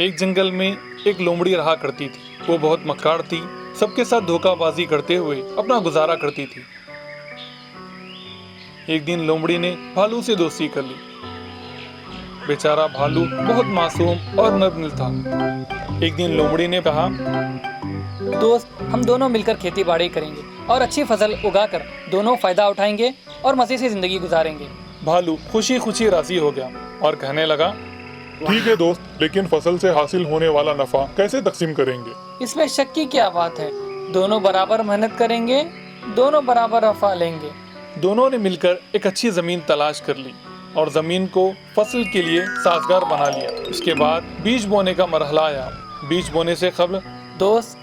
ایک جنگل میں ایک لومڑی رہا کرتی تھی. وہ بہت مکار تھی. سب کے ساتھ دھوکہ بازی کرتے ہوئے اپنا گزارا کرتی تھی. ایک دن لومڑی نے بھالو سے دوستی کر لی. بیچارہ بھالو بہت معصوم اور نرم دل تھا. ایک دن لومڑی نے کہا، دوست، ہم دونوں مل کر کھیتی باڑی کریں گے اور اچھی فصل اگا کر دونوں فائدہ اٹھائیں گے اور مزے سے زندگی گزاریں گے. بھالو خوشی خوشی راضی ہو گیا اور کہنے لگا، ٹھیک ہے دوست، لیکن فصل سے حاصل ہونے والا نفع کیسے تقسیم کریں گے؟ اس میں شک کی کیا بات ہے؟ دونوں برابر محنت کریں گے، دونوں برابر نفع لیں گے. دونوں نے مل کر ایک اچھی زمین تلاش کر لی اور زمین کو فصل کے لیے سازگار بنا لیا. اس کے بعد بیج بونے کا مرحلہ آیا. بیج بونے سے قبل، دوست،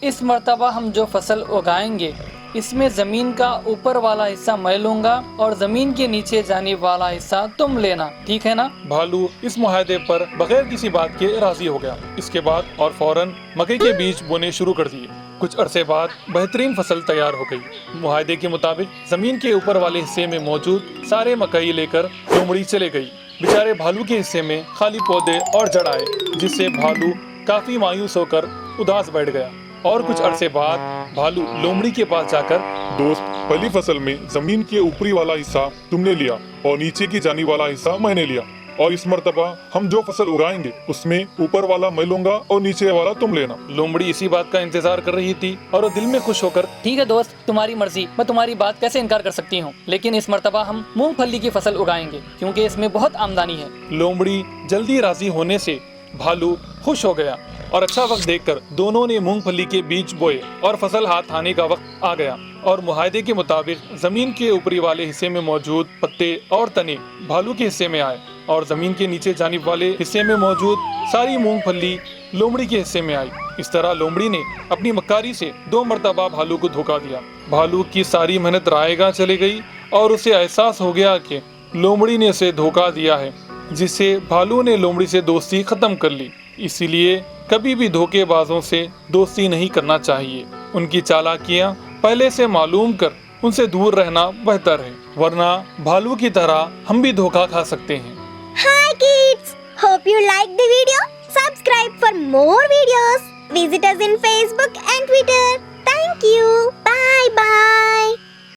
اس مرتبہ ہم جو فصل اگائیں گے اس میں زمین کا اوپر والا حصہ میں لوں گا اور زمین کے نیچے جانے والا حصہ تم لینا، ٹھیک ہے نا؟ بھالو اس معاہدے پر بغیر کسی بات کے راضی ہو گیا. اس کے بعد اور فوراً مکئی کے بیج بونے شروع کر دیے. کچھ عرصے بعد بہترین فصل تیار ہو گئی. معاہدے کے مطابق زمین کے اوپر والے حصے میں موجود سارے مکئی لے کر لومڑی چلے گئی. بیچارے بھالو کے حصے میں خالی پودے اور جڑ آئے، جس سے بھالو کافی مایوس ہو کر اداس بیٹھ گیا. اور کچھ عرصے بعد بھالو لومڑی کے پاس جا کر، دوست، پہلی فصل میں زمین کے اوپری والا حصہ تم نے لیا اور نیچے کی جانی والا حصہ میں نے لیا، اور اس مرتبہ ہم جو فصل اگائیں گے اس میں اوپر والا میں لوں گا اور نیچے والا تم لینا. لومڑی اسی بات کا انتظار کر رہی تھی اور وہ دل میں خوش ہو کر، ٹھیک ہے دوست، تمہاری مرضی، میں تمہاری بات کیسے انکار کر سکتی ہوں، لیکن اس مرتبہ ہم مونگ پھلی کی فصل اگائیں گے کیونکہ اس میں بہت آمدنی ہے. لومڑی جلدی راضی ہونے سے بھالو خوش ہو گیا اور اچھا وقت دیکھ کر دونوں نے مونگ پھلی کے بیج بوئے اور فصل ہاتھ آنے کا وقت آ گیا. اور معاہدے کے مطابق زمین کے اوپری والے حصے میں موجود پتے اور تنے بھالو کے حصے میں آئے اور زمین کے نیچے جانب والے حصے میں موجود ساری مونگ پھلی لومڑی کے حصے میں آئی. اس طرح لومڑی نے اپنی مکاری سے 2 مرتبہ بھالو کو دھوکا دیا. بھالو کی ساری محنت رائے گاہ چلی گئی اور اسے احساس ہو گیا کہ لومڑی نے اسے دھوکا دیا ہے، جس سے بھالو نے لومڑی سے دوستی ختم کر لی. اسی لیے کبھی بھی دھوکے بازوں سے دوستی نہیں کرنا چاہیے. ان کی چالاکیاں پہلے سے معلوم کر ان سے دور رہنا بہتر ہے، ورنہ بھالو کی طرح ہم بھی دھوکا کھا سکتے ہیں. Hi kids! Hope you liked the video. Subscribe for more videos. Visit us in Facebook and Twitter. Thank you. Bye bye.